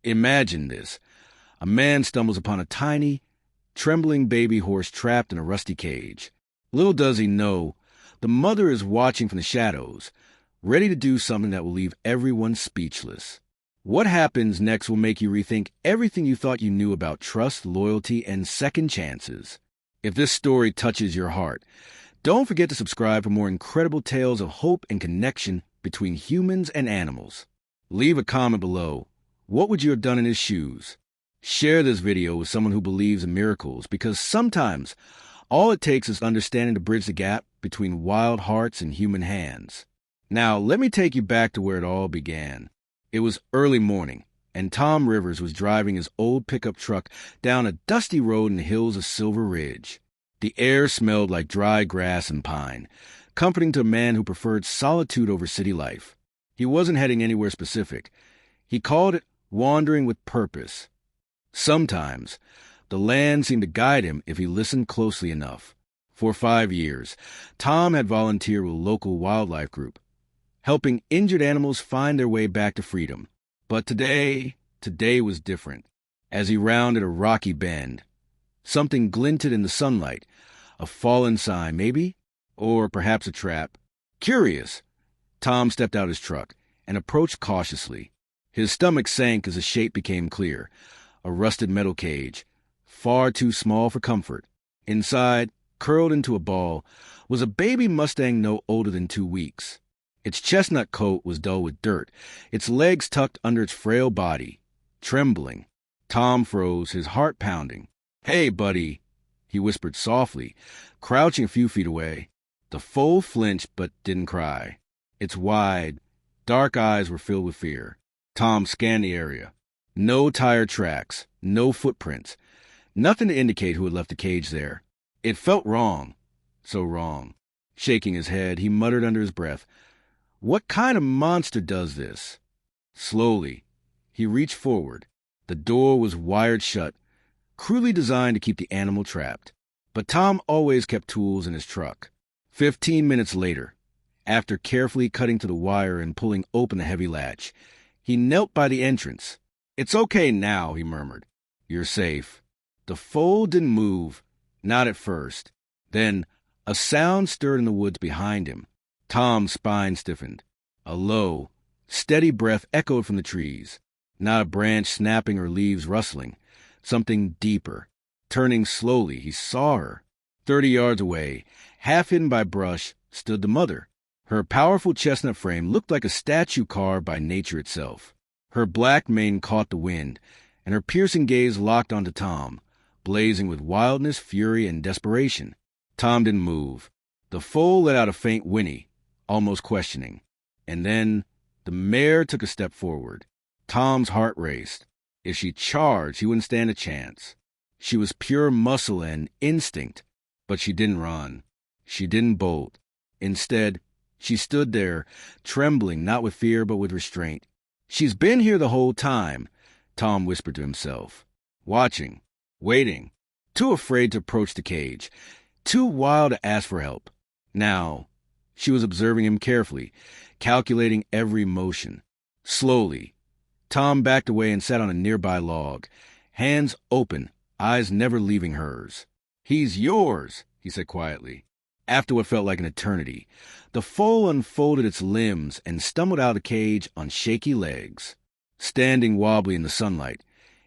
Imagine this. A man stumbles upon a tiny, trembling baby horse trapped in a rusty cage. Little does he know, the mother is watching from the shadows, ready to do something that will leave everyone speechless. What happens next will make you rethink everything you thought you knew about trust, loyalty, and second chances. If this story touches your heart, don't forget to subscribe for more incredible tales of hope and connection between humans and animals. Leave a comment below. What would you have done in his shoes? Share this video with someone who believes in miracles, because sometimes all it takes is understanding to bridge the gap between wild hearts and human hands. Now, let me take you back to where it all began. It was early morning, and Tom Rivers was driving his old pickup truck down a dusty road in the hills of Silver Ridge. The air smelled like dry grass and pine, comforting to a man who preferred solitude over city life. He wasn't heading anywhere specific. He called it wandering with purpose. Sometimes, the land seemed to guide him if he listened closely enough. For 5 years, Tom had volunteered with a local wildlife group, helping injured animals find their way back to freedom. But today was different. As he rounded a rocky bend, something glinted in the sunlight. A fallen sign, maybe? Or perhaps a trap. Curious, Tom stepped out his truck and approached cautiously. His stomach sank as the shape became clear. A rusted metal cage, far too small for comfort. Inside, curled into a ball, was a baby Mustang no older than 2 weeks. Its chestnut coat was dull with dirt, its legs tucked under its frail body. Trembling, Tom froze, his heart pounding. "Hey, buddy," he whispered softly, crouching a few feet away. The foal flinched but didn't cry. Its wide, dark eyes were filled with fear. Tom scanned the area. No tire tracks, no footprints, nothing to indicate who had left the cage there. It felt wrong, so wrong. Shaking his head, he muttered under his breath, "What kind of monster does this?" Slowly, he reached forward. The door was wired shut, crudely designed to keep the animal trapped. But Tom always kept tools in his truck. 15 minutes later, after carefully cutting to the wire and pulling open the heavy latch, he knelt by the entrance. "It's okay now," he murmured. "You're safe." The foal didn't move, not at first. Then a sound stirred in the woods behind him. Tom's spine stiffened. A low, steady breath echoed from the trees. Not a branch snapping or leaves rustling. Something deeper. Turning slowly, he saw her. 30 yards away, half hidden by brush, stood the mother. Her powerful chestnut frame looked like a statue carved by nature itself. Her black mane caught the wind, and her piercing gaze locked onto Tom, blazing with wildness, fury, and desperation. Tom didn't move. The foal let out a faint whinny, almost questioning. And then the mare took a step forward. Tom's heart raced. If she charged, he wouldn't stand a chance. She was pure muscle and instinct, but she didn't run. She didn't bolt. Instead, she stood there, trembling not with fear but with restraint. "She's been here the whole time," Tom whispered to himself. Watching, waiting, too afraid to approach the cage, too wild to ask for help. Now, she was observing him carefully, calculating every motion. Slowly, Tom backed away and sat on a nearby log, hands open, eyes never leaving hers. "He's yours," he said quietly. After what felt like an eternity, the foal unfolded its limbs and stumbled out of the cage on shaky legs. Standing wobbly in the sunlight,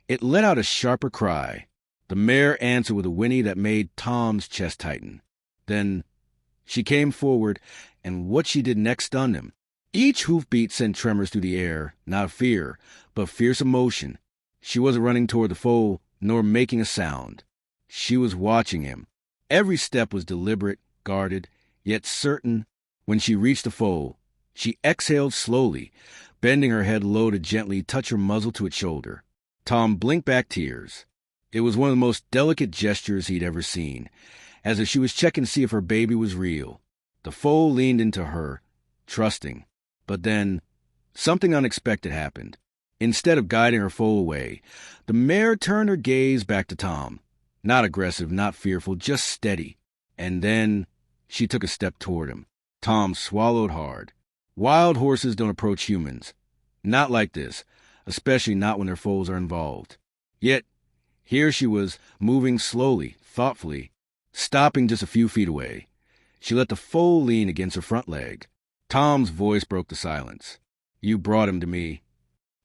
it let out a sharper cry. The mare answered with a whinny that made Tom's chest tighten. Then she came forward, and what she did next stunned him. Each hoofbeat sent tremors through the air, not fear, but fierce emotion. She wasn't running toward the foal, nor making a sound. She was watching him. Every step was deliberate, guarded, yet certain. When she reached the foal, she exhaled slowly, bending her head low to gently touch her muzzle to its shoulder. Tom blinked back tears. It was one of the most delicate gestures he'd ever seen, as if she was checking to see if her baby was real. The foal leaned into her, trusting. But then, something unexpected happened. Instead of guiding her foal away, the mare turned her gaze back to Tom. Not aggressive, not fearful, just steady. And then she took a step toward him. Tom swallowed hard. Wild horses don't approach humans. Not like this. especially not when their foals are involved. Yet, here she was, moving slowly, thoughtfully, stopping just a few feet away. She let the foal lean against her front leg. Tom's voice broke the silence. "You brought him to me."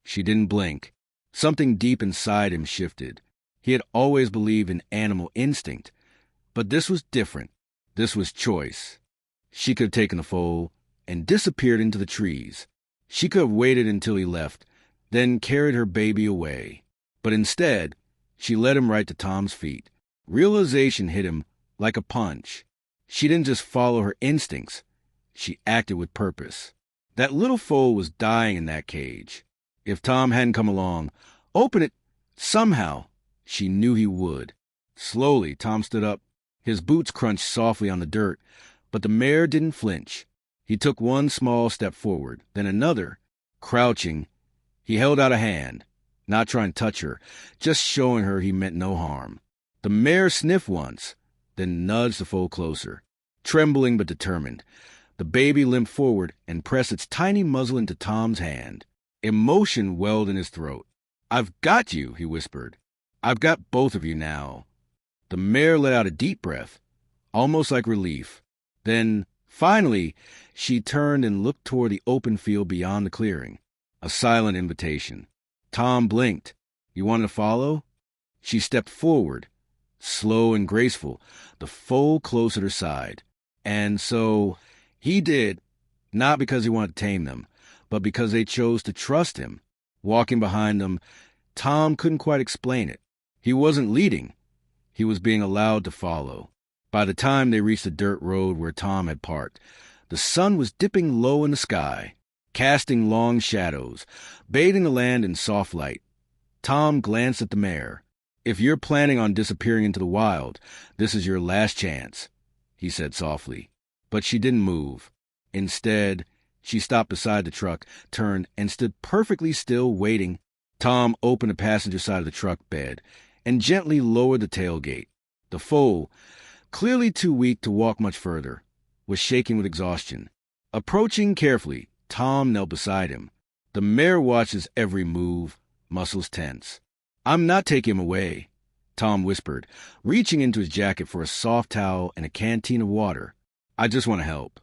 She didn't blink. Something deep inside him shifted. He had always believed in animal instinct, but this was different. This was choice. She could have taken the foal and disappeared into the trees. She could have waited until he left, then carried her baby away. But instead, she led him right to Tom's feet. Realization hit him like a punch. She didn't just follow her instincts. She acted with purpose. That little foal was dying in that cage. If Tom hadn't come along, open it somehow, she knew he would. Slowly, Tom stood up. His boots crunched softly on the dirt, but the mare didn't flinch. He took one small step forward, then another. Crouching, he held out a hand, not trying to touch her, just showing her he meant no harm. The mare sniffed once, then nudged the foal closer. Trembling but determined, the baby limped forward and pressed its tiny muzzle into Tom's hand. Emotion welled in his throat. "I've got you," he whispered. "I've got both of you now." The mare let out a deep breath, almost like relief. Then, finally, she turned and looked toward the open field beyond the clearing. A silent invitation. Tom blinked. "You want to follow?" She stepped forward, slow and graceful, the foal close at her side. And so he did, not because he wanted to tame them, but because they chose to trust him. Walking behind them, Tom couldn't quite explain it. He wasn't leading. He was being allowed to follow. By the time they reached the dirt road where Tom had parked, the sun was dipping low in the sky, casting long shadows, bathing the land in soft light. Tom glanced at the mare. "If you're planning on disappearing into the wild, this is your last chance," he said softly. But she didn't move. Instead, she stopped beside the truck, turned, and stood perfectly still, waiting. Tom opened the passenger side of the truck bed and gently lowered the tailgate. The foal, clearly too weak to walk much further, was shaking with exhaustion. Approaching carefully, Tom knelt beside him. The mare watched his every move, muscles tense. "I'm not taking him away," Tom whispered, reaching into his jacket for a soft towel and a canteen of water. "I just want to help."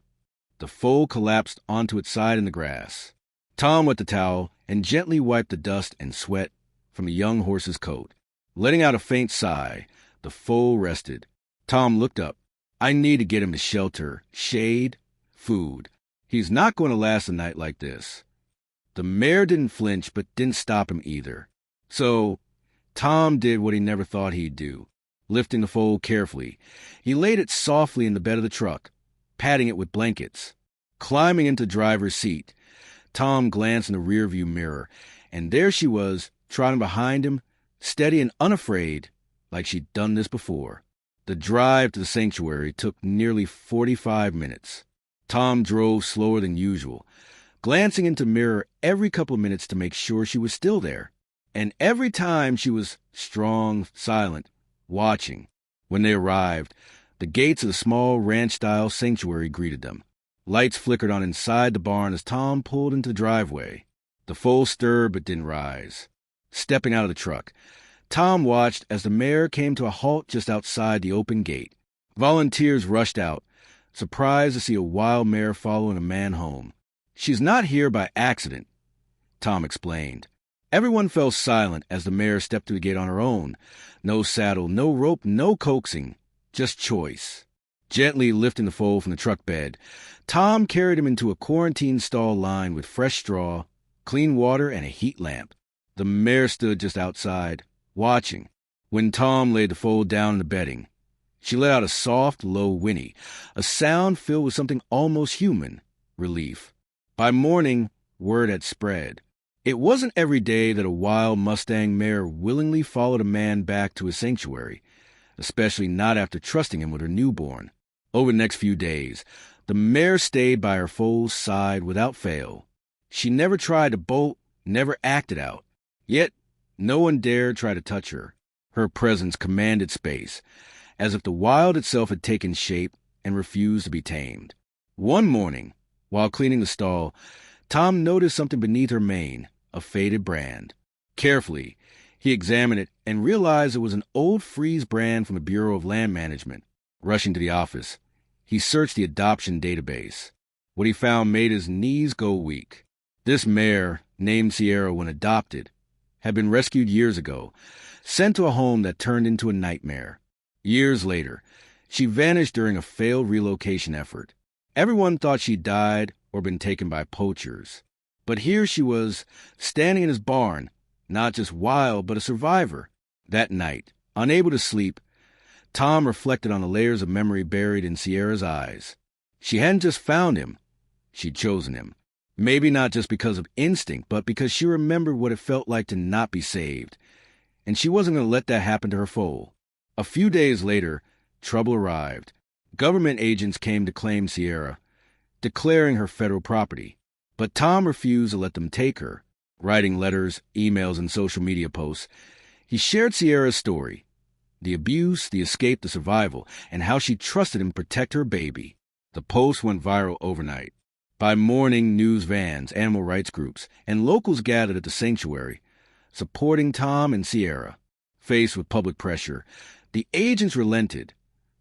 The foal collapsed onto its side in the grass. Tom wet the towel and gently wiped the dust and sweat from the young horse's coat. Letting out a faint sigh, the foal rested. Tom looked up. "I need to get him to shelter, shade, food. He's not going to last a night like this." The mare didn't flinch, but didn't stop him either. So Tom did what he never thought he'd do. Lifting the foal carefully, he laid it softly in the bed of the truck, patting it with blankets. Climbing into the driver's seat, Tom glanced in the rearview mirror, and there she was, trotting behind him, steady and unafraid, like she'd done this before. The drive to the sanctuary took nearly 45 minutes. Tom drove slower than usual, glancing into the mirror every couple of minutes to make sure she was still there. And every time she was strong, silent, watching. When they arrived, the gates of the small ranch-style sanctuary greeted them. Lights flickered on inside the barn as Tom pulled into the driveway. The foal stirred but didn't rise. Stepping out of the truck, Tom watched as the mare came to a halt just outside the open gate. Volunteers rushed out, surprised to see a wild mare following a man home. "She's not here by accident," Tom explained. Everyone fell silent as the mare stepped through the gate on her own. No saddle, no rope, no coaxing, just choice. Gently lifting the foal from the truck bed, Tom carried him into a quarantine stall lined with fresh straw, clean water, and a heat lamp. The mare stood just outside, watching. When Tom laid the foal down in the bedding, she let out a soft, low whinny, a sound filled with something almost human, relief. By morning, word had spread. It wasn't every day that a wild Mustang mare willingly followed a man back to his sanctuary, especially not after trusting him with her newborn. Over the next few days, the mare stayed by her foal's side without fail. She never tried to bolt, never acted out. Yet, no one dared try to touch her. Her presence commanded space, as if the wild itself had taken shape and refused to be tamed. One morning, while cleaning the stall, Tom noticed something beneath her mane, a faded brand. Carefully, he examined it and realized it was an old freeze brand from the Bureau of Land Management. Rushing to the office, he searched the adoption database. What he found made his knees go weak. This mare, named Sierra when adopted, had been rescued years ago, sent to a home that turned into a nightmare. Years later, she vanished during a failed relocation effort. Everyone thought she died or been taken by poachers. But here she was, standing in his barn, not just wild, but a survivor. That night, unable to sleep, Tom reflected on the layers of memory buried in Sierra's eyes. She hadn't just found him, she'd chosen him. Maybe not just because of instinct, but because she remembered what it felt like to not be saved. And she wasn't going to let that happen to her foal. A few days later, trouble arrived. Government agents came to claim Sierra, declaring her federal property. But Tom refused to let them take her. Writing letters, emails, and social media posts, he shared Sierra's story. The abuse, the escape, the survival, and how she trusted him to protect her baby. The post went viral overnight. By morning, news vans, animal rights groups, and locals gathered at the sanctuary, supporting Tom and Sierra. Faced with public pressure, the agents relented,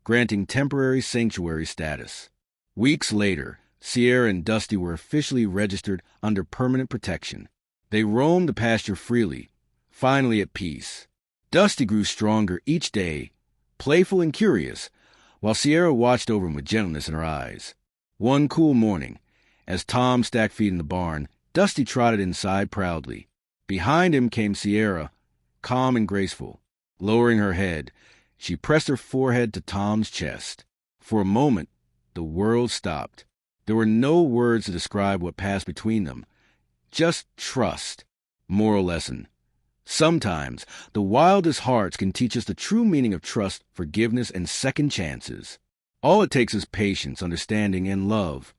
granting temporary sanctuary status. Weeks later, Sierra and Dusty were officially registered under permanent protection. They roamed the pasture freely, finally at peace. Dusty grew stronger each day, playful and curious, while Sierra watched over him with gentleness in her eyes. One cool morning, as Tom stacked feed in the barn, Dusty trotted inside proudly. Behind him came Sierra, calm and graceful. Lowering her head, she pressed her forehead to Tom's chest. For a moment, the world stopped. There were no words to describe what passed between them. Just trust. Moral lesson. Sometimes, the wildest hearts can teach us the true meaning of trust, forgiveness, and second chances. All it takes is patience, understanding, and love.